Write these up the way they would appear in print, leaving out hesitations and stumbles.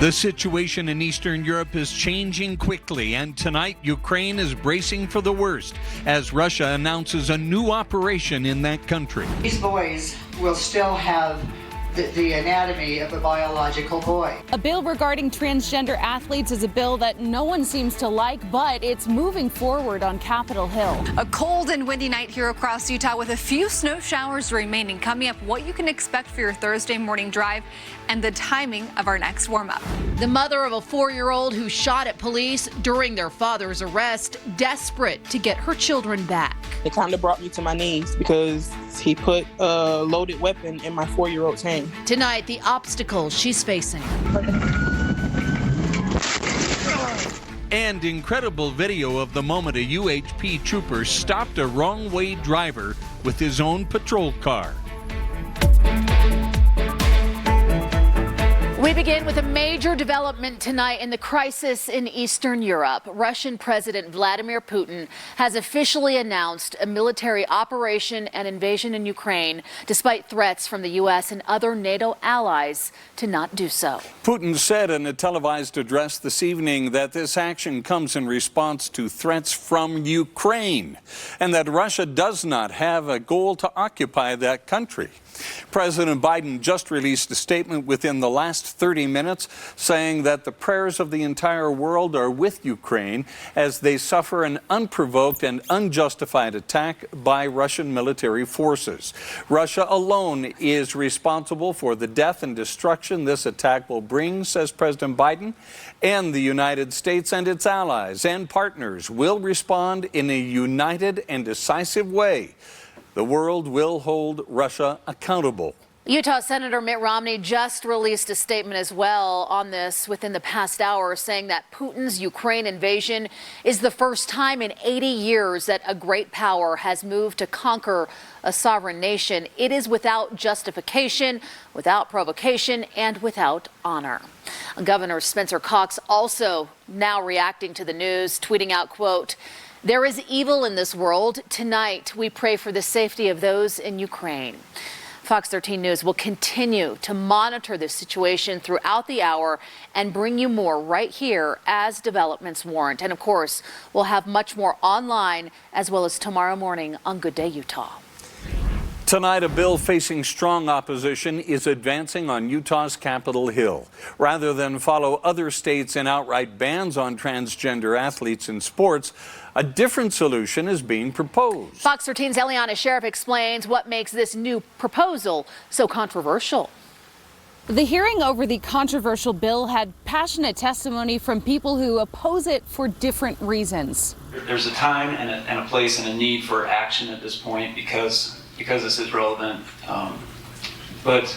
The situation in Eastern Europe is changing quickly, and tonight Ukraine is bracing for the worst as Russia announces a new operation in that country. These boys will still have the anatomy of a biological boy. A bill regarding transgender athletes is a bill that no one seems to like, but it's moving forward on Capitol Hill. A cold and windy night here across Utah with a few snow showers remaining. Coming up, what you can expect for your Thursday morning drive and the timing of our next warm-up. The mother of a 4-year-old who shot at police during their father's arrest, desperate to get her children back. It kind of brought me to my knees because he put a loaded weapon in my 4-year-old's hand. Tonight, the obstacles she's facing. And incredible video of the moment a UHP trooper stopped a wrong-way driver with his own patrol car. We begin with a major development tonight in the crisis in Eastern Europe. Russian President Vladimir Putin has officially announced a military operation and invasion in Ukraine, despite threats from the U.S. and other NATO allies to not do so. Putin said in a televised address this evening that this action comes in response to threats from Ukraine and that Russia does not have a goal to occupy that country. President Biden just released a statement within the last 30 minutes saying that the prayers of the entire world are with Ukraine as they suffer an unprovoked and unjustified attack by Russian military forces. Russia alone is responsible for the death and destruction this attack will bring, says President Biden, and the United States and its allies and partners will respond in a united and decisive way. The world will hold Russia accountable. Utah Senator Mitt Romney just released a statement as well on this within the past hour, saying that Putin's Ukraine invasion is the first time in 80 years that a great power has moved to conquer a sovereign nation. It is without justification, without provocation, and without honor. Governor Spencer Cox also now reacting to the news, tweeting out, quote, "There is evil in this world. Tonight, we pray for the safety of those in Ukraine." Fox 13 News will continue to monitor this situation throughout the hour and bring you more right here as developments warrant. And of course, we'll have much more online as well as tomorrow morning on Good Day Utah. Tonight, a bill facing strong opposition is advancing on Utah's Capitol Hill. Rather than follow other states in outright bans on transgender athletes in sports, a different solution is being proposed. Fox 13's Eliana Sheriff explains what makes this new proposal so controversial. The hearing over the controversial bill had passionate testimony from people who oppose it for different reasons. There's a time and a place and a need for action at this point because this is relevant, but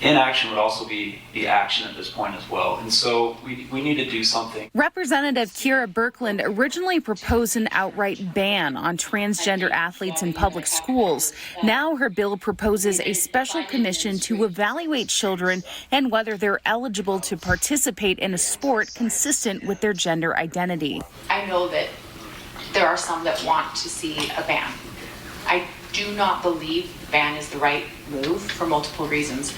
inaction would also be the action at this point as well. And so we need to do something. Representative Kira Birkeland originally proposed an outright ban on transgender athletes in public schools. Now her bill proposes a special commission to evaluate children and whether they're eligible to participate in a sport consistent with their gender identity. I know that there are some that want to see a ban. I do not believe the ban is the right move for multiple reasons.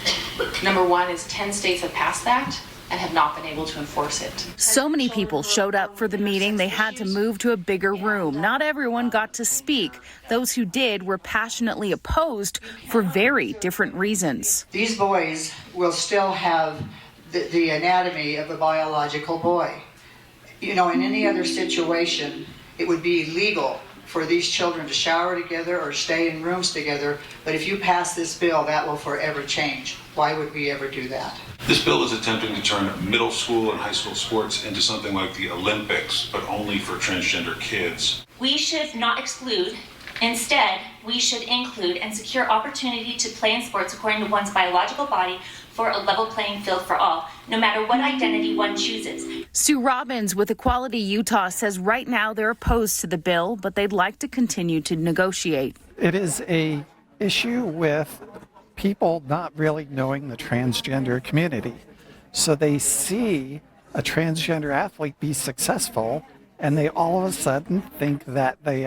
Number one is 10 states have passed that and have not been able to enforce it. So many people showed up for the meeting, they had to move to a bigger room. Not everyone got to speak. Those who did were passionately opposed for very different reasons. These boys will still have the anatomy of a biological boy. You know, in any other situation, it would be illegal for these children to shower together or stay in rooms together, but if you pass this bill, that will forever change. Why would we ever do that? This bill is attempting to turn middle school and high school sports into something like the Olympics, but only for transgender kids. We should not exclude. Instead, we should include and secure opportunity to play in sports according to one's biological body for a level playing field for all, no matter what identity one chooses. Sue Robbins with Equality Utah says right now they're opposed to the bill, but they'd like to continue to negotiate. It is an issue with people not really knowing the transgender community. So they see a transgender athlete be successful, and they all of a sudden think that they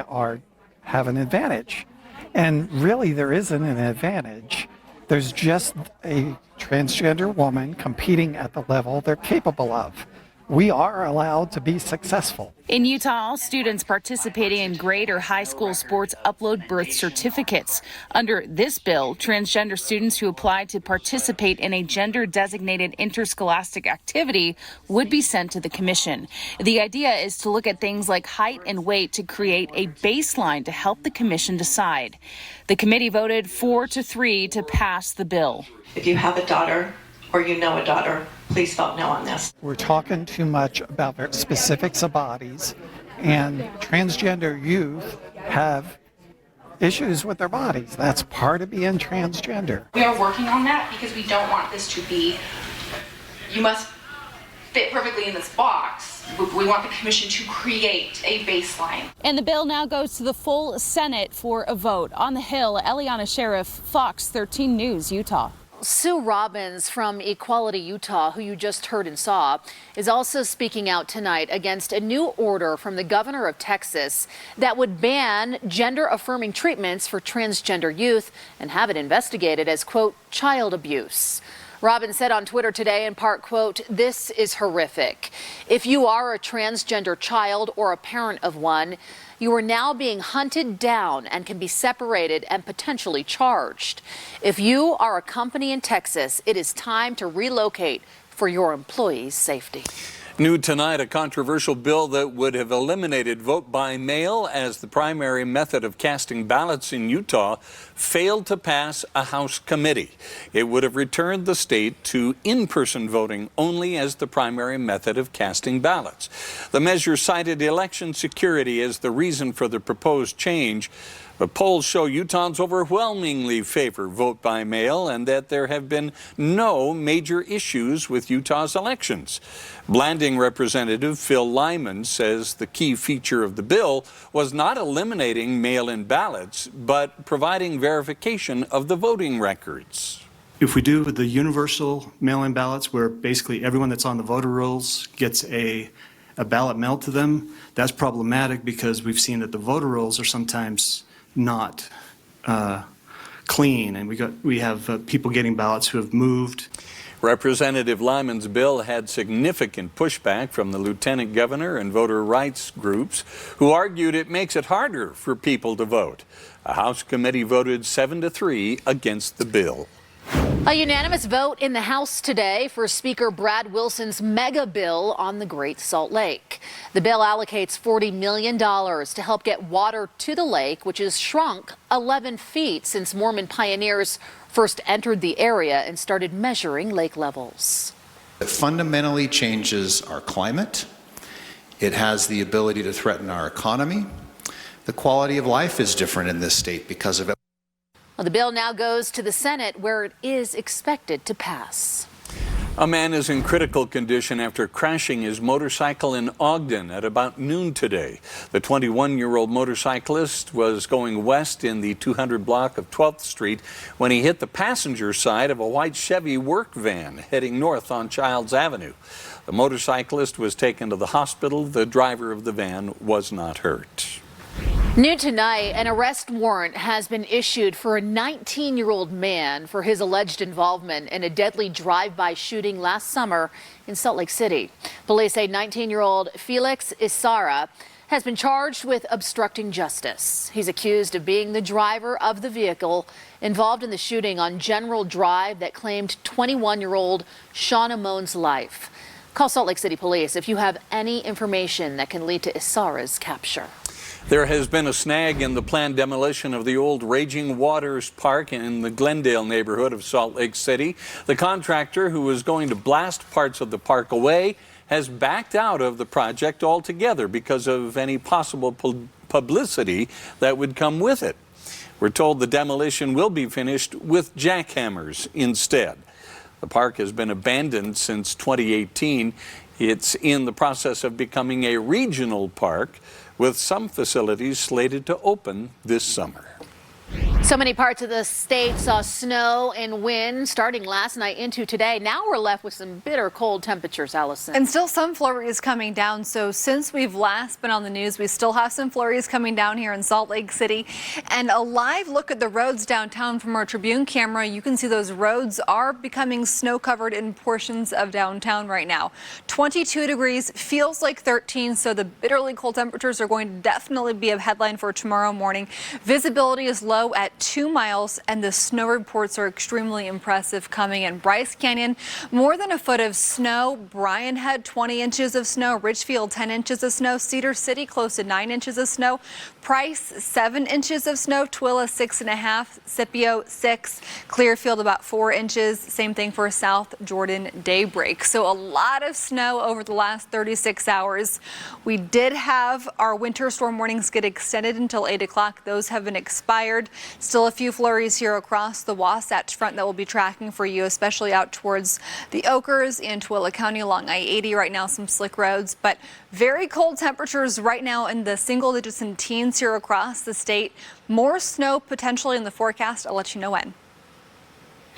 have an advantage. And really, there isn't an advantage. There's just a transgender woman competing at the level they're capable of. We are allowed to be successful. In Utah, all students participating in grade or high school sports upload birth certificates. Under this bill, transgender students who apply to participate in a gender-designated interscholastic activity would be sent to the commission. The idea is to look at things like height and weight to create a baseline to help the commission decide. The committee voted 4-3 to pass the bill. If you have a daughter or you know a daughter, please vote no on this. We're talking too much about the specifics of bodies, and transgender youth have issues with their bodies. That's part of being transgender. We are working on that because we don't want this to be, you must fit perfectly in this box. We want the commission to create a baseline. And the bill now goes to the full Senate for a vote. On the Hill, Eliana Sheriff, Fox 13 News, Utah. Sue Robbins from Equality Utah, who you just heard and saw, is also speaking out tonight against a new order from the governor of Texas that would ban gender-affirming treatments for transgender youth and have it investigated as, quote, child abuse. Robbins said on Twitter today, in part, quote, this is horrific. If you are a transgender child or a parent of one, you are now being hunted down and can be separated and potentially charged. If you are a company in Texas, it is time to relocate for your employees' safety. New tonight, a controversial bill that would have eliminated vote by mail as the primary method of casting ballots in Utah failed to pass a House committee. It would have returned the state to in-person voting only as the primary method of casting ballots. The measure cited election security as the reason for the proposed change. But polls show Utahns overwhelmingly favor vote by mail and that there have been no major issues with Utah's elections. Blanding Representative Phil Lyman says the key feature of the bill was not eliminating mail-in ballots, but providing verification of the voting records. If we do the universal mail-in ballots, where basically everyone that's on the voter rolls gets a ballot mailed to them, that's problematic because we've seen that the voter rolls are sometimes not clean, and we have people getting ballots who have moved. Representative Lyman's bill had significant pushback from the lieutenant governor and voter rights groups, who argued it makes it harder for people to vote. A House committee voted 7-3 against the bill. A unanimous vote in the House today for Speaker Brad Wilson's mega bill on the Great Salt Lake. The bill allocates $40 million to help get water to the lake, which has shrunk 11 feet since Mormon pioneers first entered the area and started measuring lake levels. It fundamentally changes our climate. It has the ability to threaten our economy. The quality of life is different in this state because of it. Well, the bill now goes to the Senate, where it is expected to pass. A man is in critical condition after crashing his motorcycle in Ogden at about noon today. The 21-year-old motorcyclist was going west in the 200 block of 12th Street when he hit the passenger side of a white Chevy work van heading north on Childs Avenue. The motorcyclist was taken to the hospital. The driver of the van was not hurt. New tonight, an arrest warrant has been issued for a 19-year-old man for his alleged involvement in a deadly drive-by shooting last summer in Salt Lake City. Police say 19-year-old Felix Isara has been charged with obstructing justice. He's accused of being the driver of the vehicle involved in the shooting on General Drive that claimed 21-year-old Shauna Moan's life. Call Salt Lake City Police if you have any information that can lead to Isara's capture. There has been a snag in the planned demolition of the old Raging Waters Park in the Glendale neighborhood of Salt Lake City. The contractor, who was going to blast parts of the park away, has backed out of the project altogether because of any possible publicity that would come with it. We're told the demolition will be finished with jackhammers instead. The park has been abandoned since 2018. It's in the process of becoming a regional park, with some facilities slated to open this summer. So many parts of the state saw snow and wind starting last night into today. Now we're left with some bitter cold temperatures, Allison. And still some flurries coming down. So since we've last been on the news, we still have some flurries coming down here in Salt Lake City. And a live look at the roads downtown from our Tribune camera. You can see those roads are becoming snow covered in portions of downtown right now. 22 degrees, feels like 13. So the bitterly cold temperatures are going to definitely be a headline for tomorrow morning. Visibility is low at 2 miles, and the snow reports are extremely impressive coming in. Bryce Canyon, more than a foot of snow. Bryan had 20 inches of snow. Richfield, 10 inches of snow. Cedar City, close to 9 inches of snow. Price, 7 inches of snow. Twilla, 6.5. Scipio, 6. Clearfield, about 4 inches. Same thing for South Jordan Daybreak. So a lot of snow over the last 36 hours. We did have our winter storm warnings get extended until 8 o'clock. Those have been expired. Still a few flurries here across the Wasatch Front that we'll be tracking for you, especially out towards the Oakers and Twilla County along I-80 right now, some slick roads. But very cold temperatures right now in the single digits and teens here across the state. More snow potentially in the forecast. I'll let you know when.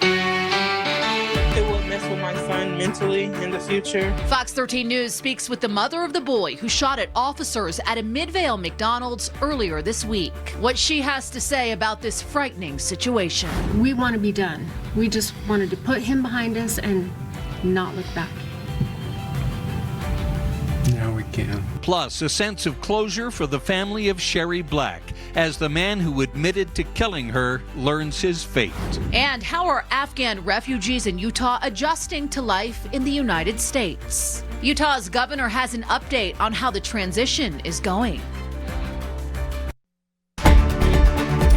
It will mess with my son mentally in the future. Fox 13 News speaks with the mother of the boy who shot at officers at a Midvale McDonald's earlier this week. What she has to say about this frightening situation. We want to be done. We just wanted to put him behind us and not look back. Now we can. Plus, a sense of closure for the family of Sherry Black as the man who admitted to killing her learns his fate. And how are Afghan refugees in Utah adjusting to life in the United States? Utah's governor has an update on how the transition is going.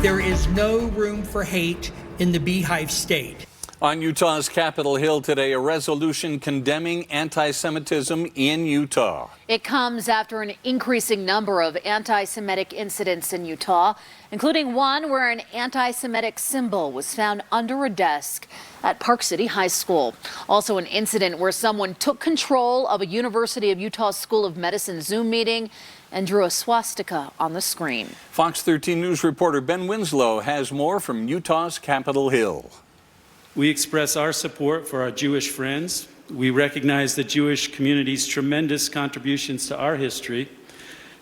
There is no room for hate in the Beehive State. On Utah's Capitol Hill today, a resolution condemning anti-Semitism in Utah. It comes after an increasing number of anti-Semitic incidents in Utah, including one where an anti-Semitic symbol was found under a desk at Park City High School. Also an incident where someone took control of a University of Utah School of Medicine Zoom meeting and drew a swastika on the screen. Fox 13 News reporter Ben Winslow has more from Utah's Capitol Hill. We express our support for our Jewish friends. We recognize the Jewish community's tremendous contributions to our history,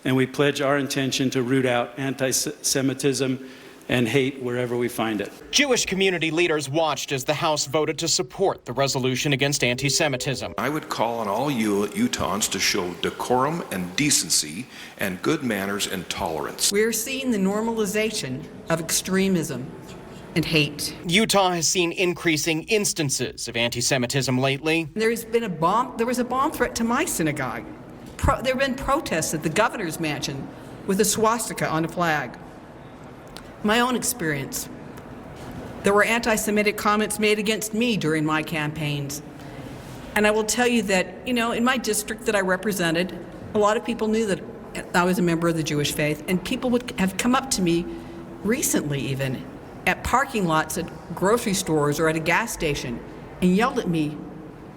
and we pledge our intention to root out anti-Semitism and hate wherever we find it. Jewish community leaders watched as the House voted to support the resolution against anti-Semitism. I would call on all you Utahns to show decorum and decency and good manners and tolerance. We're seeing the normalization of extremism and hate. Utah has seen increasing instances of anti-Semitism lately. There was a bomb threat to my synagogue. There have been protests at the governor's mansion with a swastika on a flag. My own experience. There were anti-Semitic comments made against me during my campaigns. And I will tell you that, in my district that I represented, a lot of people knew that I was a member of the Jewish faith, and people would have come up to me recently even at parking lots at grocery stores or at a gas station and yelled at me,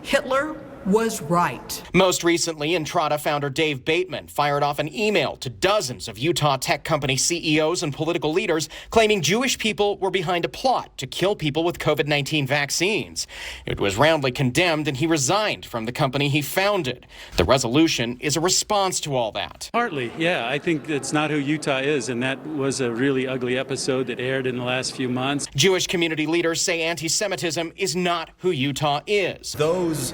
"Hitler was right." Most recently, Entrada founder Dave Bateman fired off an email to dozens of Utah tech company CEOs and political leaders claiming Jewish people were behind a plot to kill people with COVID-19 vaccines. It was roundly condemned, and he resigned from the company he founded. The resolution is a response to all that. Partly, yeah. I think it's not who Utah is, and that was a really ugly episode that aired in the last few months. Jewish community leaders say anti-Semitism is not who Utah is. Those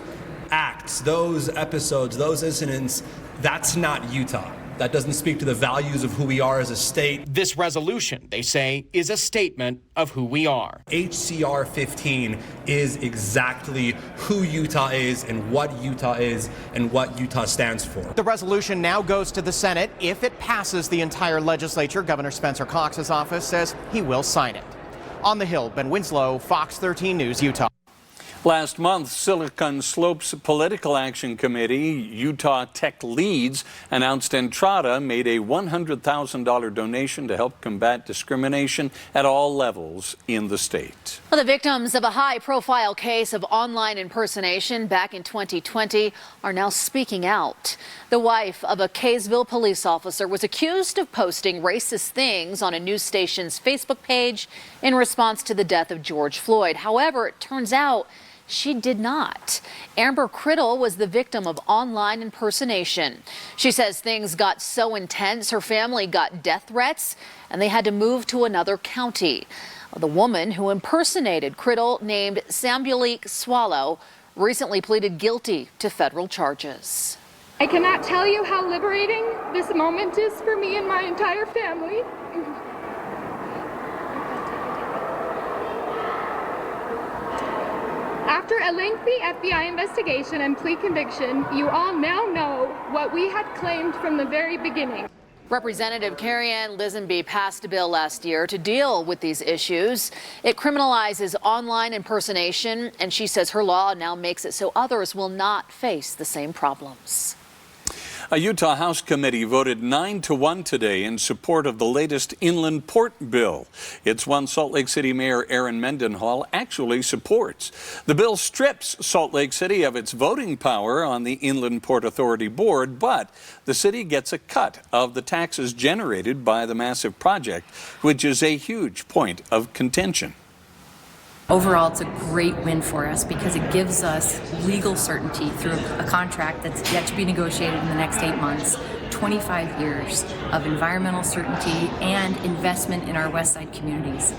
acts, those episodes, those incidents, that's not Utah. That doesn't speak to the values of who we are as a state. This resolution, they say, is a statement of who we are. HCR 15 is exactly who Utah is and what Utah is and what Utah stands for. The resolution now goes to the Senate. If it passes the entire legislature, Governor Spencer Cox's office says he will sign it. On the Hill, Ben Winslow, Fox 13 News, Utah. Last month, Silicon Slopes Political Action Committee, Utah Tech Leads, announced Entrada made a $100,000 donation to help combat discrimination at all levels in the state. Well, the victims of a high-profile case of online impersonation back in 2020 are now speaking out. The wife of a Kaysville police officer was accused of posting racist things on a news station's Facebook page in response to the death of George Floyd. However, it turns out she did not. Amber Criddle was the victim of online impersonation. She says things got so intense, her family got death threats, and they had to move to another county. The woman who impersonated Criddle, named Sambulik Swallow, recently pleaded guilty to federal charges. I cannot tell you how liberating this moment is for me and my entire family. After a lengthy FBI investigation and plea conviction, you all now know what we had claimed from the very beginning. Representative Carrie-Ann Lisenby passed a bill last year to deal with these issues. It criminalizes online impersonation, and she says her law now makes it so others will not face the same problems. A Utah House committee voted 9-1 today in support of the latest inland port bill. It's one Salt Lake City Mayor Aaron Mendenhall actually supports. The bill strips Salt Lake City of its voting power on the Inland Port Authority Board, but the city gets a cut of the taxes generated by the massive project, which is a huge point of contention. Overall, it's a great win for us because it gives us legal certainty through a contract that's yet to be negotiated in the next 8 months, 25 years of environmental certainty and investment in our West Side communities.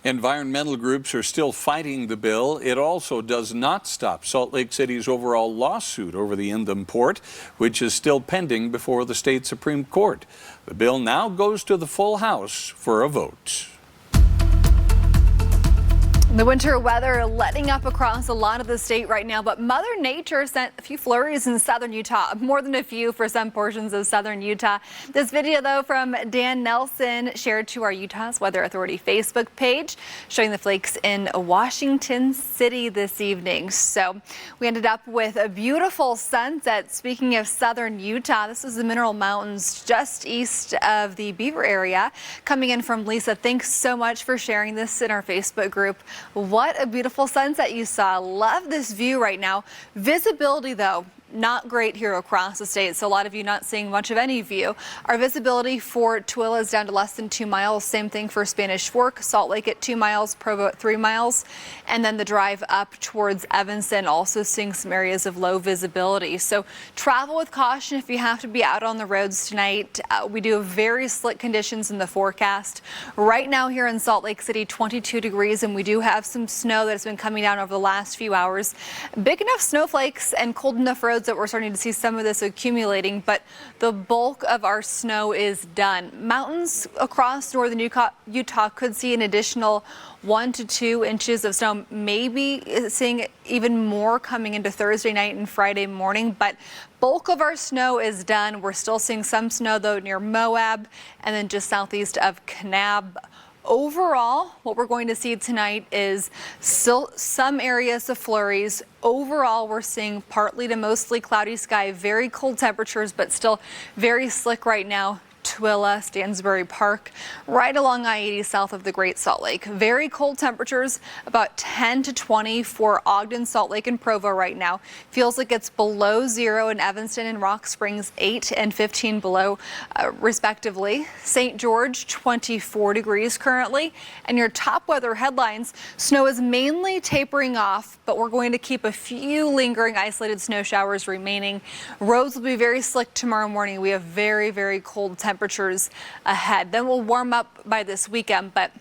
Environmental groups are still fighting the bill. It also does not stop Salt Lake City's overall lawsuit over the inland port, which is still pending before the state Supreme Court. The bill now goes to the full House for a vote. The winter weather letting up across a lot of the state right now, but Mother Nature sent a few flurries in southern Utah, more than a few for some portions of southern Utah. This video, though, from Dan Nelson, shared to our Utah's Weather Authority Facebook page, showing the flakes in Washington City this evening. So we ended up with a beautiful sunset. Speaking of southern Utah, this is the Mineral Mountains just east of the Beaver area. Coming in from Lisa, thanks so much for sharing this in our Facebook group. What a beautiful sunset you saw. Love this view right now. Visibility, though, not great here across the state, so a lot of you not seeing much of any view. Our visibility for Tooele is down to less than 2 miles. Same thing for Spanish Fork, Salt Lake at 2 miles, Provo at 3 miles, and then the drive up towards Evanston, also seeing some areas of low visibility. So travel with caution if you have to be out on the roads tonight. We do have very slick conditions in the forecast. Right now here in Salt Lake City, 22 degrees, and we do have some snow that has been coming down over the last few hours. Big enough snowflakes and cold enough roads that we're starting to see some of this accumulating, but the bulk of our snow is done. Mountains across northern Utah could see an additional 1 to 2 inches of snow, maybe seeing even more coming into Thursday night and Friday morning, but bulk of our snow is done. We're still seeing some snow, though, near Moab and then just southeast of Kanab. Overall, what we're going to see tonight is still some areas of flurries. Overall, we're seeing partly to mostly cloudy sky, very cold temperatures, but still very slick right now. Tooele, Stansbury Park, right along I-80 south of the Great Salt Lake. Very cold temperatures, about 10 to 20 for Ogden, Salt Lake, and Provo right now. Feels like it's below 0 in Evanston and Rock Springs, 8 and 15 below, respectively. St. George, 24 degrees currently. And your top weather headlines, snow is mainly tapering off, but we're going to keep a few lingering isolated snow showers remaining. Roads will be very slick tomorrow morning. We have very, very cold temperatures ahead. Then we'll warm up by this weekend, but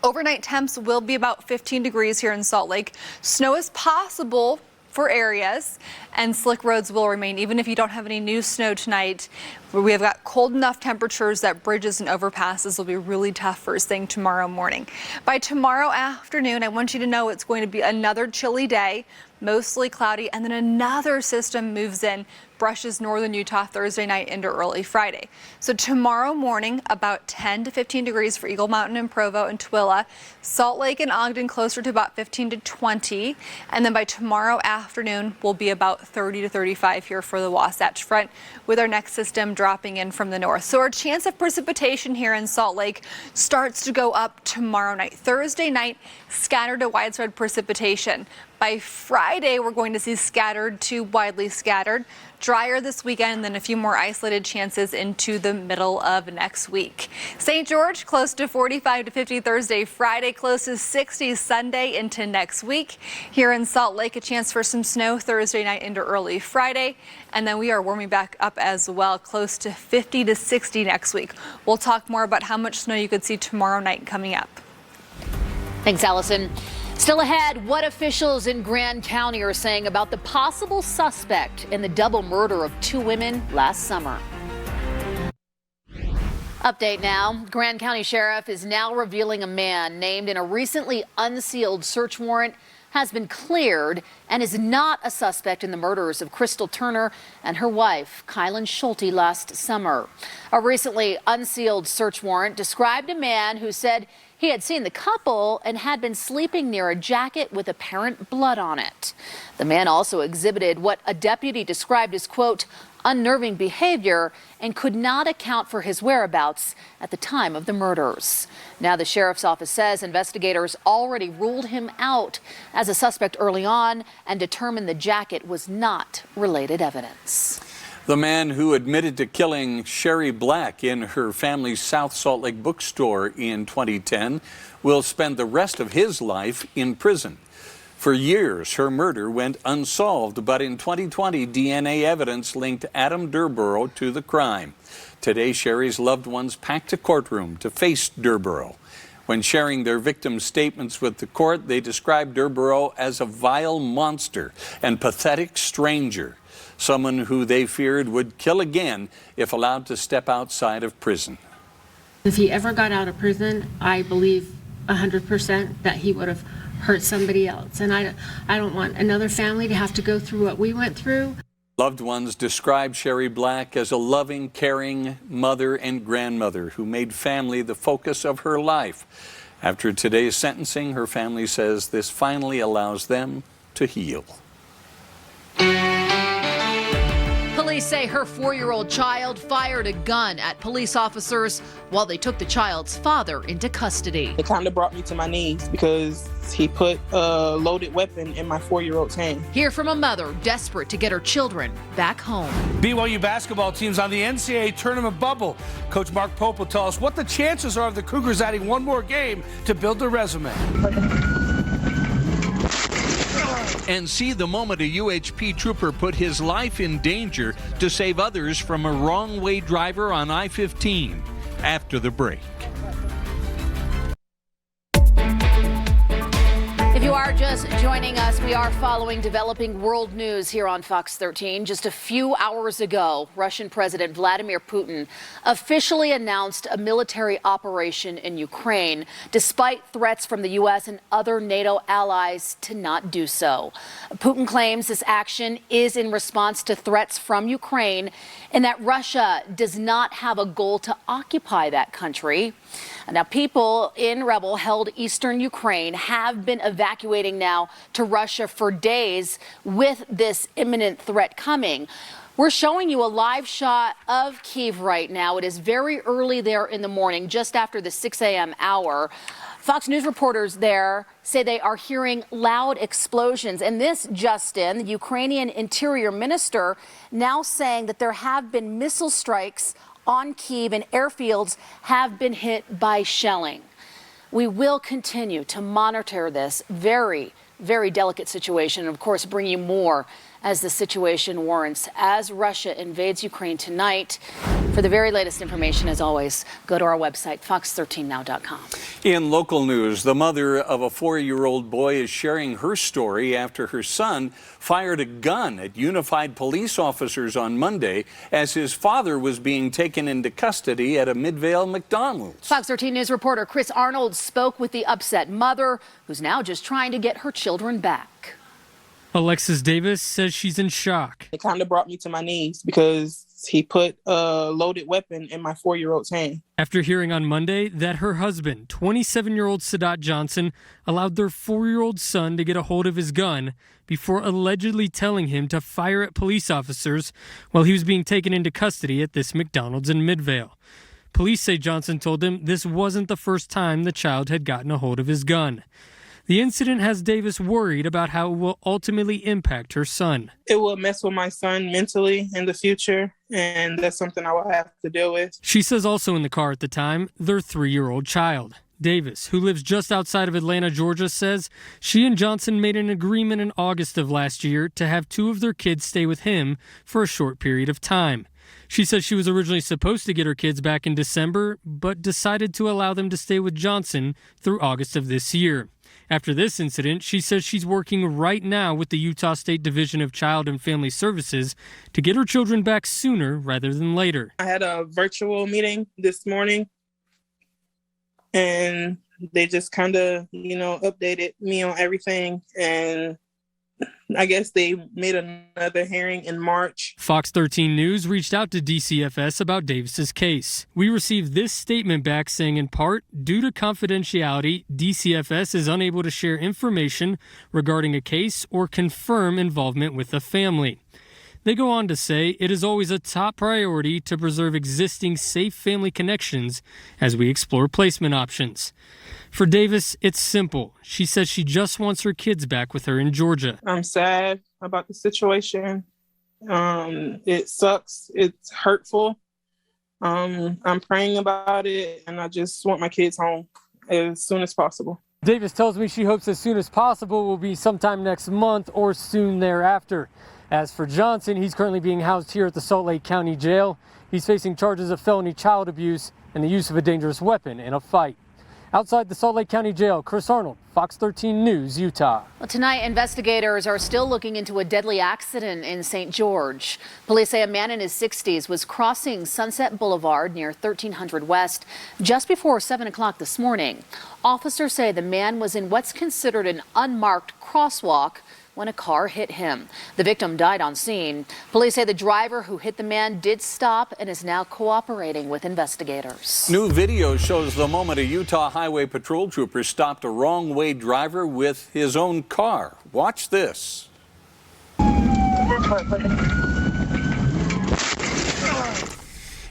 overnight temps will be about 15 degrees here in Salt Lake. Snow is possible for areas, and slick roads will remain even if you don't have any new snow tonight. We have got cold enough temperatures that bridges and overpasses will be really tough first thing tomorrow morning. By tomorrow afternoon, I want you to know it's going to be another chilly day. mostly cloudy, and then another system moves in, brushes northern Utah Thursday night into early Friday. So tomorrow morning, about 10 to 15 degrees for Eagle Mountain and Provo and Tooele. Salt Lake and Ogden closer to about 15 to 20. And then by tomorrow afternoon, we'll be about 30 to 35 here for the Wasatch Front, with our next system dropping in from the north. So our chance of precipitation here in Salt Lake starts to go up tomorrow night. Thursday night, scattered to widespread precipitation. By Friday, we're going to see scattered to widely scattered. Drier this weekend, and then a few more isolated chances into the middle of next week. St. George, close to 45 to 50 Thursday. Friday, close to 60 Sunday into next week. Here in Salt Lake, a chance for some snow Thursday night into early Friday. And then we are warming back up as well, close to 50 to 60 next week. We'll talk more about how much snow you could see tomorrow night coming up. Thanks, Allison. Still ahead, what officials in Grand County are saying about the possible suspect in the double murder of 2 women last summer. Update now. Grand County Sheriff is now revealing a man named in a recently unsealed search warrant has been cleared and is not a suspect in the murders of Crystal Turner and her wife, Kylan Schulte, last summer. A recently unsealed search warrant described a man who said he had seen the couple and had been sleeping near a jacket with apparent blood on it. The man also exhibited what a deputy described as, quote, unnerving behavior and could not account for his whereabouts at the time of the murders. Now the sheriff's office says investigators already ruled him out as a suspect early on and determined the jacket was not related evidence. The man who admitted to killing Sherry Black in her family's South Salt Lake bookstore in 2010 will spend the rest of his life in prison. For years, her murder went unsolved, but in 2020, DNA evidence linked Adam Durborough to the crime. Today, Sherry's loved ones packed a courtroom to face Durborough. When sharing their victims' statements with the court, they described Durborough as a vile monster and pathetic stranger, someone who they feared would kill again if allowed to step outside of prison. If he ever got out of prison, I believe 100% that he would have hurt somebody else. And I don't want another family to have to go through what we went through. Loved ones described Sherry Black as a loving, caring mother and grandmother who made family the focus of her life. After today's sentencing, her family says this finally allows them to heal. Police say her 4-year-old child fired a gun at police officers while they took the child's father into custody. It kind of brought me to my knees because he put a loaded weapon in my 4-year-old's hand. Hear from a mother desperate to get her children back home. BYU basketball team's on the NCAA tournament bubble. Coach Mark Pope will tell us what the chances are of the Cougars adding one more game to build their resume. And see the moment a UHP trooper put his life in danger to save others from a wrong-way driver on I-15 after the break. If you are just joining us, we are following developing world news here on Fox 13. Just a few hours ago, Russian President Vladimir Putin officially announced a military operation in Ukraine, despite threats from the U.S. and other NATO allies to not do so. Putin claims this action is in response to threats from Ukraine and that Russia does not have a goal to occupy that country. Now, people in rebel-held eastern Ukraine have been evacuating now to Russia for days with this imminent threat coming. We're showing you a live shot of Kyiv right now. It is very early there in the morning, just after the 6 a.m. hour. Fox News reporters there say they are hearing loud explosions. And this, Justin, the Ukrainian interior minister, now saying that there have been missile strikes on Kyiv and airfields have been hit by shelling. We will continue to monitor this very, very delicate situation and, of course, bring you more as the situation warrants. As Russia invades Ukraine tonight, for the very latest information, as always, go to our website, fox13now.com. In local news, the mother of a 4-year-old boy is sharing her story after her son fired a gun at unified police officers on Monday as his father was being taken into custody at a Midvale McDonald's. Fox 13 News reporter Chris Arnold spoke with the upset mother, who's now just trying to get her children back. Alexis Davis says she's in shock. It kind of brought me to my knees because he put a loaded weapon in my 4-year-old's hand. After hearing on Monday that her husband, 27-year-old Sadat Johnson, allowed their 4-year-old son to get a hold of his gun before allegedly telling him to fire at police officers while he was being taken into custody at this McDonald's in Midvale. Police say Johnson told him this wasn't the first time the child had gotten a hold of his gun. The incident has Davis worried about how it will ultimately impact her son. It will mess with my son mentally in the future, and that's something I will have to deal with. She says also in the car at the time, their 3-year-old child. Davis, who lives just outside of Atlanta, Georgia, says she and Johnson made an agreement in August of last year to have 2 of their kids stay with him for a short period of time. She says she was originally supposed to get her kids back in December, but decided to allow them to stay with Johnson through August of this year. After this incident, she says she's working right now with the Utah State Division of Child and Family Services to get her children back sooner rather than later. I had a virtual meeting this morning, and they just kind of, updated me on everything. And I guess they made another hearing in March. Fox 13 News reached out to DCFS about Davis's case. We received this statement back saying, in part, due to confidentiality, DCFS is unable to share information regarding a case or confirm involvement with the family. They go on to say it is always a top priority to preserve existing safe family connections as we explore placement options. For Davis, it's simple. She says she just wants her kids back with her in Georgia. I'm sad about the situation. It sucks. It's hurtful. I'm praying about it, and I just want my kids home as soon as possible. Davis tells me she hopes as soon as possible will be sometime next month or soon thereafter. As for Johnson, he's currently being housed here at the Salt Lake County Jail. He's facing charges of felony child abuse and the use of a dangerous weapon in a fight. Outside the Salt Lake County Jail, Chris Arnold, Fox 13 News, Utah. Well, tonight, investigators are still looking into a deadly accident in St. George. Police say a man in his 60s was crossing Sunset Boulevard near 1300 West just before 7 o'clock this morning. Officers say the man was in what's considered an unmarked crosswalk when a car hit him. The victim died on scene. Police say the driver who hit the man did stop and is now cooperating with investigators. New video shows the moment a Utah Highway Patrol trooper stopped a wrong-way driver with his own car. Watch this.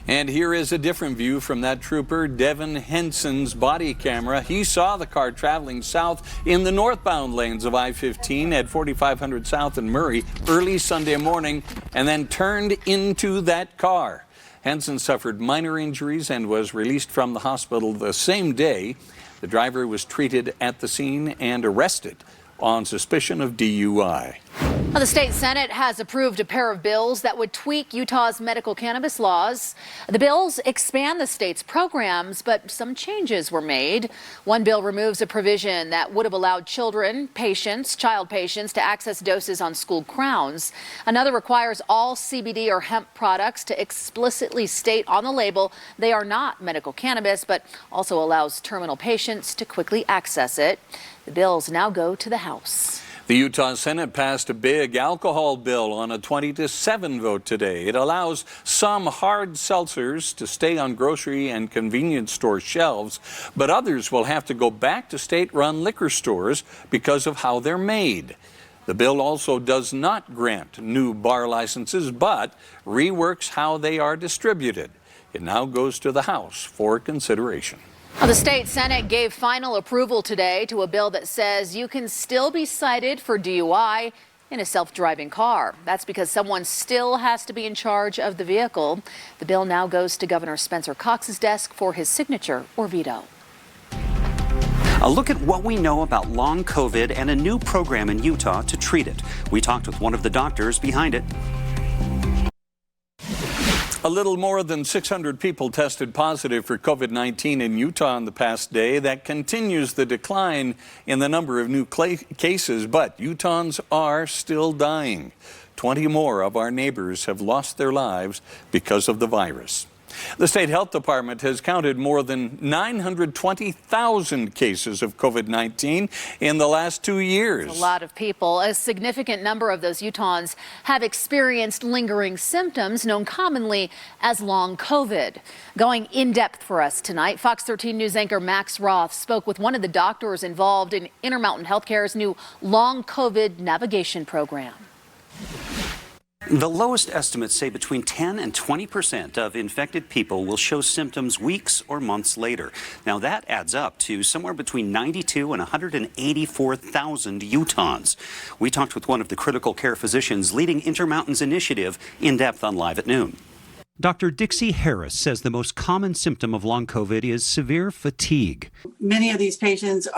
And here is a different view from that trooper, Devin Henson's body camera. He saw the car traveling south in the northbound lanes of I-15 at 4500 South in Murray early Sunday morning and then turned into that car. Henson suffered minor injuries and was released from the hospital the same day. The driver was treated at the scene and arrested on suspicion of DUI. Well, the state Senate has approved a pair of bills that would tweak Utah's medical cannabis laws. The bills expand the state's programs, but some changes were made. One bill removes a provision that would have allowed child patients to access doses on school grounds. Another requires all CBD or hemp products to explicitly state on the label they are not medical cannabis, but also allows terminal patients to quickly access it. The bills now go to the House. The Utah Senate passed a big alcohol bill on a 20-7 vote today. It allows some hard seltzers to stay on grocery and convenience store shelves, but others will have to go back to state-run liquor stores because of how they're made. The bill also does not grant new bar licenses, but reworks how they are distributed. It now goes to the House for consideration. Well, the state Senate gave final approval today to a bill that says you can still be cited for DUI in a self-driving car. That's because someone still has to be in charge of the vehicle. The bill now goes to Governor Spencer Cox's desk for his signature or veto. A look at what we know about long COVID and a new program in Utah to treat it. We talked with one of the doctors behind it. A little more than 600 people tested positive for COVID-19 in Utah in the past day. That continues the decline in the number of new cases, but Utahns are still dying. 20 more of our neighbors have lost their lives because of the virus. The state health department has counted more than 920,000 cases of COVID-19 in the last 2 years. A lot of people. A significant number of those Utahns have experienced lingering symptoms known commonly as long COVID. Going in depth for us tonight, Fox 13 News anchor Max Roth spoke with one of the doctors involved in Intermountain Healthcare's new long COVID navigation program. The lowest estimates say between 10 and 20% of infected people will show symptoms weeks or months later. Now that adds up to somewhere between 92 and 184,000 Utahns. We talked with one of the critical care physicians leading Intermountain's initiative in depth on Live at Noon. Dr. Dixie Harris says the most common symptom of long COVID is severe fatigue. Many of these patients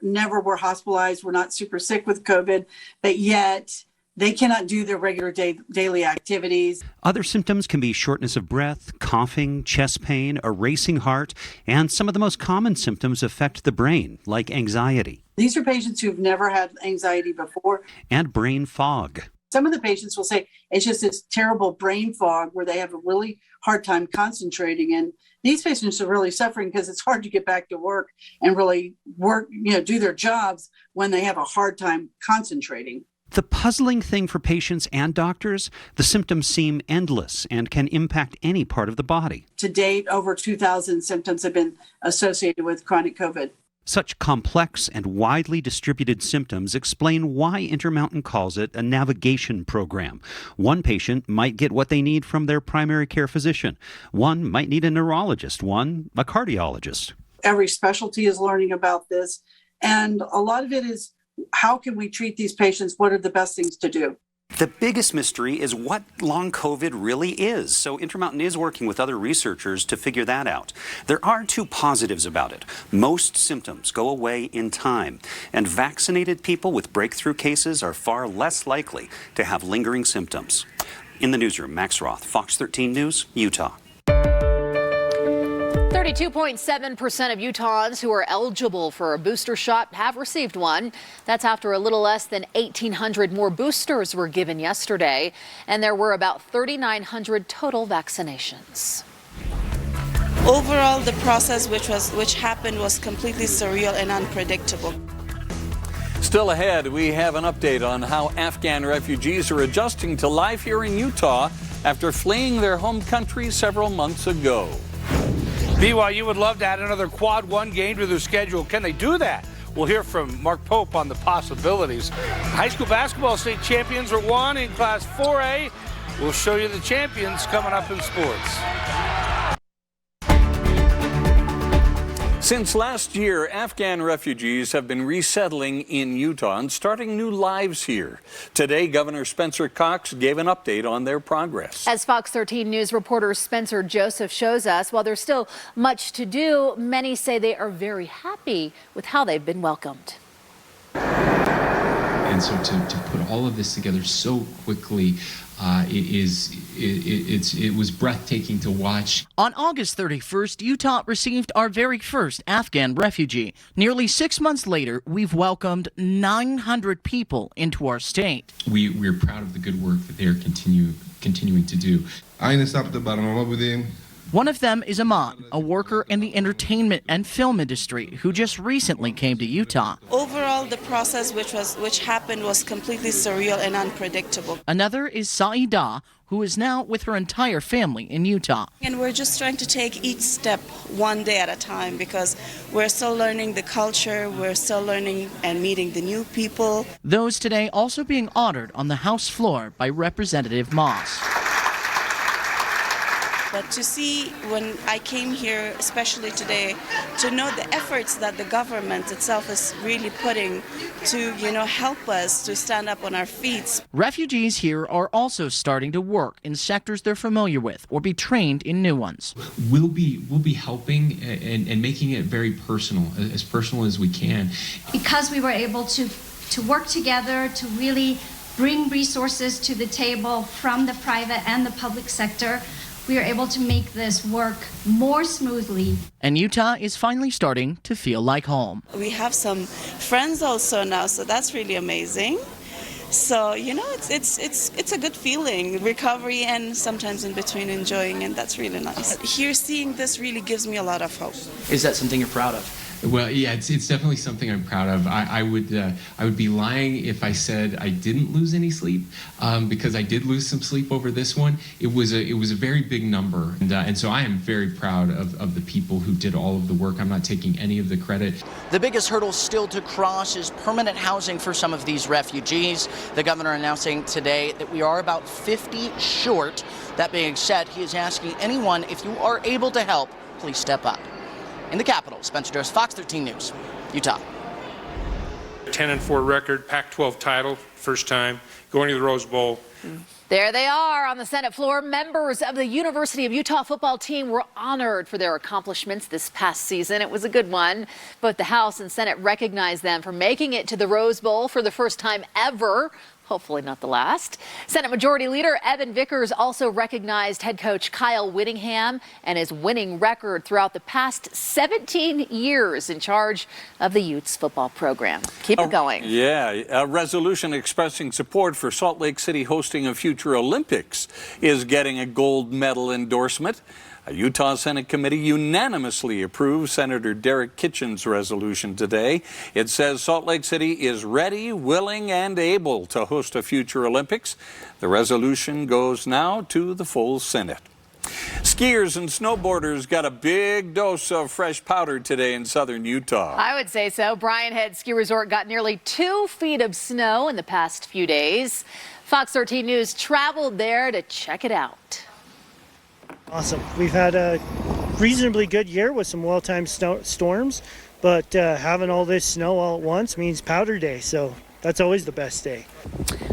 never were hospitalized, were not super sick with COVID, but yet they cannot do their regular daily activities. Other symptoms can be shortness of breath, coughing, chest pain, a racing heart, and some of the most common symptoms affect the brain, like anxiety. These are patients who've never had anxiety before. And brain fog. Some of the patients will say it's just this terrible brain fog where they have a really hard time concentrating. And these patients are really suffering because it's hard to get back to work and really work, do their jobs when they have a hard time concentrating. The puzzling thing for patients and doctors, the symptoms seem endless and can impact any part of the body. To date, over 2,000 symptoms have been associated with chronic COVID. Such complex and widely distributed symptoms explain why Intermountain calls it a navigation program. One patient might get what they need from their primary care physician. One might need a neurologist, one a cardiologist. Every specialty is learning about this, and a lot of it is how can we treat these patients? What are the best things to do? The biggest mystery is what long COVID really is. So Intermountain is working with other researchers to figure that out. There are two positives about it. Most symptoms go away in time, and vaccinated people with breakthrough cases are far less likely to have lingering symptoms. In the newsroom, Max Roth, Fox 13 News, Utah. 32.7% of Utahns who are eligible for a booster shot have received one. That's after a little less than 1,800 more boosters were given yesterday, and there were about 3,900 total vaccinations. Overall, the process which happened was completely surreal and unpredictable. Still ahead, we have an update on how Afghan refugees are adjusting to life here in Utah after fleeing their home country several months ago. BYU would love to add another Quad 1 game to their schedule. Can they do that? We'll hear from Mark Pope on the possibilities. High school basketball state champions are won in Class 4A. We'll show you the champions coming up in sports. Since last year, Afghan refugees have been resettling in Utah and starting new lives here. Today, Governor Spencer Cox gave an update on their progress. As Fox 13 News reporter Spencer Joseph shows us, while there's still much to do, many say they are very happy with how they've been welcomed. And so to put all of this together so quickly, it was breathtaking to watch. On August 31st, Utah received our very first Afghan refugee. Nearly 6 months later, we've welcomed 900 people into our state. We're proud of the good work that they're continuing to do. One of them is Ahmad, a worker in the entertainment and film industry who just recently came to Utah. Overall, the process which happened was completely surreal and unpredictable. Another is Saida, who is now with her entire family in Utah. And we're just trying to take each step one day at a time because we're still learning the culture, we're still learning and meeting the new people. Those today also being honored on the House floor by Representative Moss. But to see when I came here, especially today, to know the efforts that the government itself is really putting to, help us to stand up on our feet. Refugees here are also starting to work in sectors they're familiar with or be trained in new ones. We'll be helping and making it very personal as we can. Because we were able to work together to really bring resources to the table from the private and the public sector, we are able to make this work more smoothly. And Utah is finally starting to feel like home. We have some friends also now, so that's really amazing. So, you know, it's a good feeling, recovery and sometimes in between enjoying, and that's really nice. Here, seeing this really gives me a lot of hope. Is that something you're proud of? Well, yeah, it's definitely something I'm proud of. I would be lying if I said I didn't lose any sleep, because I did lose some sleep over this one. It was a very big number, and so I am very proud of the people who did all of the work. I'm not taking any of the credit. The biggest hurdle still to cross is permanent housing for some of these refugees. The governor announcing today that we are about 50 short. That being said, he is asking anyone, if you are able to help, please step up. In the capital, Spencer Durst, Fox 13 News, Utah. 10-4 record, Pac-12 title, first time, going to the Rose Bowl. There they are on the Senate floor. Members of the University of Utah football team were honored for their accomplishments this past season. It was a good one. Both the House and Senate recognized them for making it to the Rose Bowl for the first time ever. Hopefully not the last. Senate Majority Leader Evan Vickers also recognized head coach Kyle Whittingham and his winning record throughout the past 17 years in charge of the Utes football program. Keep it going. Yeah, a resolution expressing support for Salt Lake City hosting a future Olympics is getting a gold medal endorsement. A Utah Senate committee unanimously approved Senator Derek Kitchen's resolution today. It says Salt Lake City is ready, willing, and able to host a future Olympics. The resolution goes now to the full Senate. Skiers and snowboarders got a big dose of fresh powder today in southern Utah. I would say so. Bryan Head Ski Resort got nearly 2 feet of snow in the past few days. Fox 13 News traveled there to check it out. Awesome. We've had a reasonably good year with some well-timed storms, but having all this snow all at once means powder day, so that's always the best day.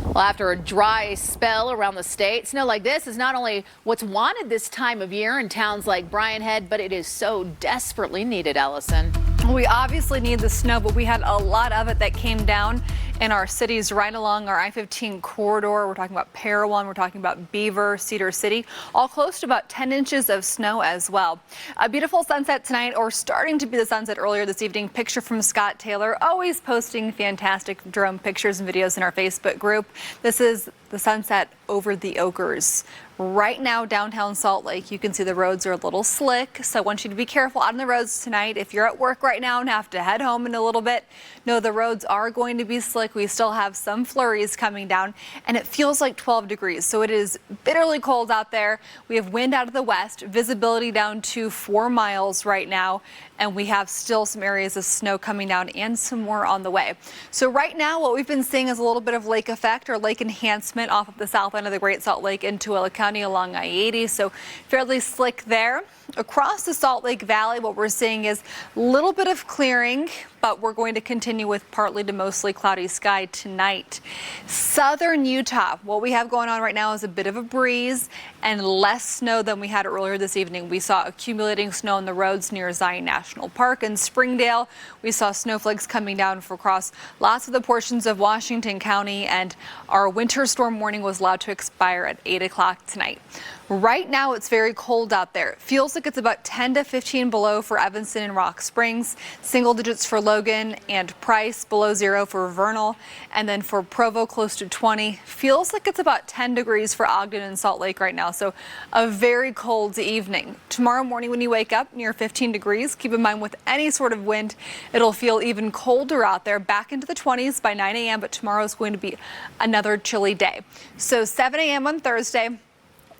Well, after a dry spell around the state, snow like this is not only what's wanted this time of year in towns like Bryan Head, but it is so desperately needed, Allison. We obviously need the snow, but we had a lot of it that came down in our cities right along our I-15 corridor. We're talking about Parowan, we're talking about Beaver, Cedar City, all close to about 10 inches of snow as well. A beautiful sunset tonight, or starting to be the sunset earlier this evening. Picture from Scott Taylor, always posting fantastic drone pictures and videos in our Facebook group. This is the sunset over the Oakers. Right now, downtown Salt Lake, you can see the roads are a little slick, so I want you to be careful out on the roads tonight. If you're at work right now and have to head home in a little bit, no, the roads are going to be slick. We still have some flurries coming down, and it feels like 12 degrees, so it is bitterly cold out there. We have wind out of the west, visibility down to 4 miles right now, and we have still some areas of snow coming down and some more on the way. So right now, what we've been seeing is a little bit of lake effect or lake enhancement off of the south end of the Great Salt Lake into Willa County along I-80, so fairly slick there. Across the Salt Lake Valley, what we're seeing is a little bit of clearing, but we're going to continue with partly to mostly cloudy sky tonight. Southern Utah, what we have going on right now is a bit of a breeze and less snow than we had earlier this evening. We saw accumulating snow on the roads near Zion National Park and Springdale. We saw snowflakes coming down across lots of the portions of Washington County, and our winter storm warning was allowed to expire at 8 o'clock tonight. Right now, it's very cold out there. It feels like it's about 10 to 15 below for Evanston and Rock Springs, single digits for Logan and Price, below 0 for Vernal, and then for Provo, close to 20. Feels like it's about 10 degrees for Ogden and Salt Lake right now, so a very cold evening. Tomorrow morning when you wake up, near 15 degrees. Keep in mind, with any sort of wind, it'll feel even colder out there, back into the 20s by 9 a.m., but tomorrow is going to be another chilly day. So 7 a.m. on Thursday,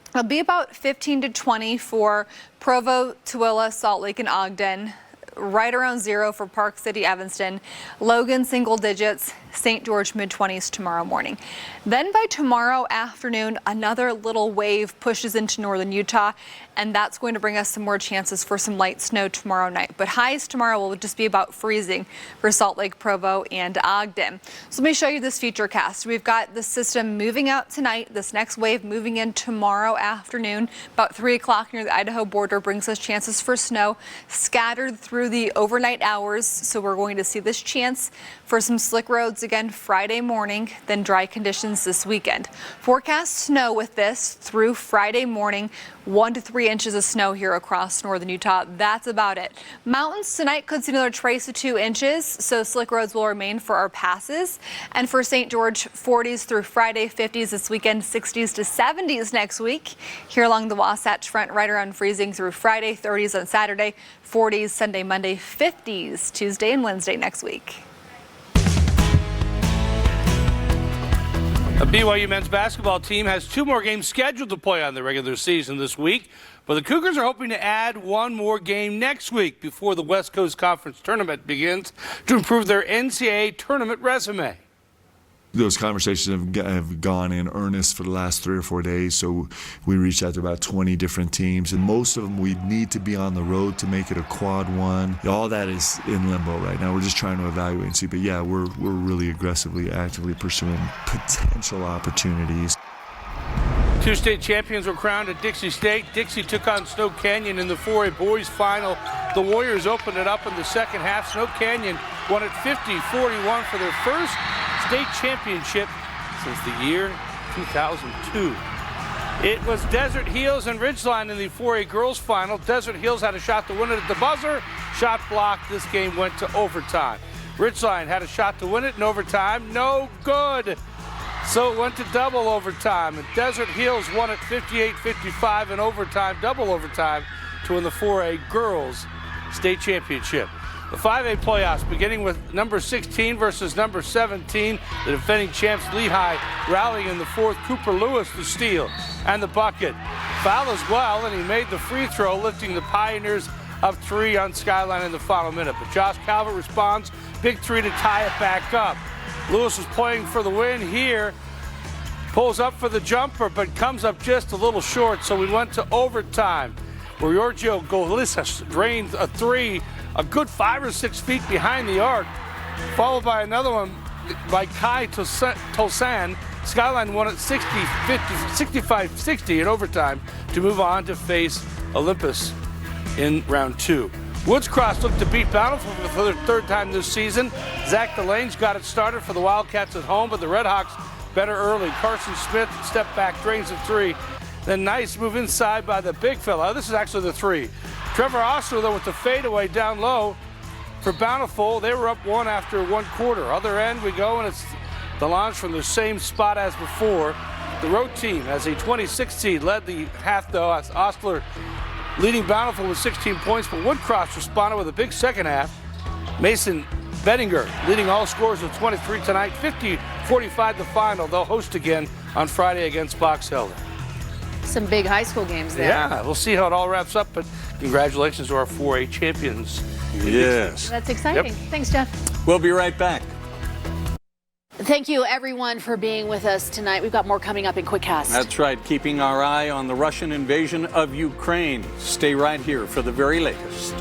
it'll be about 15 to 20 for Provo, Tooele, Salt Lake, and Ogden. Right around 0 for Park City, Evanston. Logan, single digits. St. George, mid-20s tomorrow morning. Then by tomorrow afternoon, another little wave pushes into northern Utah, and that's going to bring us some more chances for some light snow tomorrow night. But highs tomorrow will just be about freezing for Salt Lake, Provo, and Ogden. So let me show you this future cast. We've got the system moving out tonight. This next wave moving in tomorrow afternoon. About 3 o'clock near the Idaho border brings us chances for snow scattered through through the overnight hours, so we're going to see this chance for some slick roads again Friday morning, then dry conditions this weekend. Forecast snow with this through Friday morning, 1 to 3 inches of snow here across northern Utah. That's about it. Mountains tonight could see another trace of 2 inches, so slick roads will remain for our passes. And for St. George, 40s through Friday, 50s this weekend, 60s to 70s next week. Here along the Wasatch Front, right around freezing through Friday, 30s on Saturday, 40s Sunday, Monday, 50s Tuesday and Wednesday next week. The BYU men's basketball team has 2 more games scheduled to play on the regular season this week, but the Cougars are hoping to add 1 more game next week before the West Coast Conference tournament begins to improve their NCAA tournament resume. Those conversations have gone in earnest for the last 3 or 4 days, so we reached out to about 20 different teams, and most of them we need to be on the road to make it a quad 1. All that is in limbo right now. We're just trying to evaluate and see, but yeah, we're really aggressively, actively pursuing potential opportunities. 2 state champions were crowned at Dixie State. Dixie took on Snow Canyon in the 4A boys final. The Warriors opened it up in the second half. Snow Canyon won it 50-41 for their first state championship since the year 2002. It was Desert Hills and Ridgeline in the 4A girls final. Desert Hills had a shot to win it at the buzzer. Shot blocked. This game went to overtime. Ridgeline had a shot to win it in overtime. No good. So it went to double overtime, and Desert Hills won it 58-55 in overtime, double overtime, to win the 4A girls state championship. The 5A playoffs beginning with number 16 versus number 17. The defending champs Lehigh rallying in the 4th. Cooper Lewis the steal and the bucket. Foul as well, and he made the free throw, lifting the Pioneers up 3 on Skyline in the final minute. But Josh Calvert responds, big 3 to tie it back up. Lewis was playing for the win here. Pulls up for the jumper, but comes up just a little short, so we went to overtime, where Giorgio Golisas drained a 3, a good 5 or 6 feet behind the arc, followed by another one by Kai Tolsan. Skyline won it 65-60 in overtime to move on to face Olympus in round 2. Woods Cross looked to beat Bountiful for the 3rd time this season. Zach Delane's got it started for the Wildcats at home, but the Redhawks better early. Carson Smith step back, drains a 3. Then nice move inside by the big fella. This is actually the 3. Trevor Osler, though, with the fadeaway down low for Bountiful. They were up 1 after 1 quarter. Other end we go, and it's the launch from the same spot as before. The road team, as a 26 seed, led the half, though, as Osler leading Bountiful with 16 points, but Woodcross responded with a big second half. Mason Bettinger leading all scorers with 23 tonight, 50-45 the final. They'll host again on Friday against Box Elder. Some big high school games there. Yeah, we'll see how it all wraps up, but congratulations to our 4A champions. Yes. That's exciting. Yep. Thanks, Jeff. We'll be right back. Thank you, everyone, for being with us tonight. We've got more coming up in QuickCast. That's right, keeping our eye on the Russian invasion of Ukraine. Stay right here for the very latest.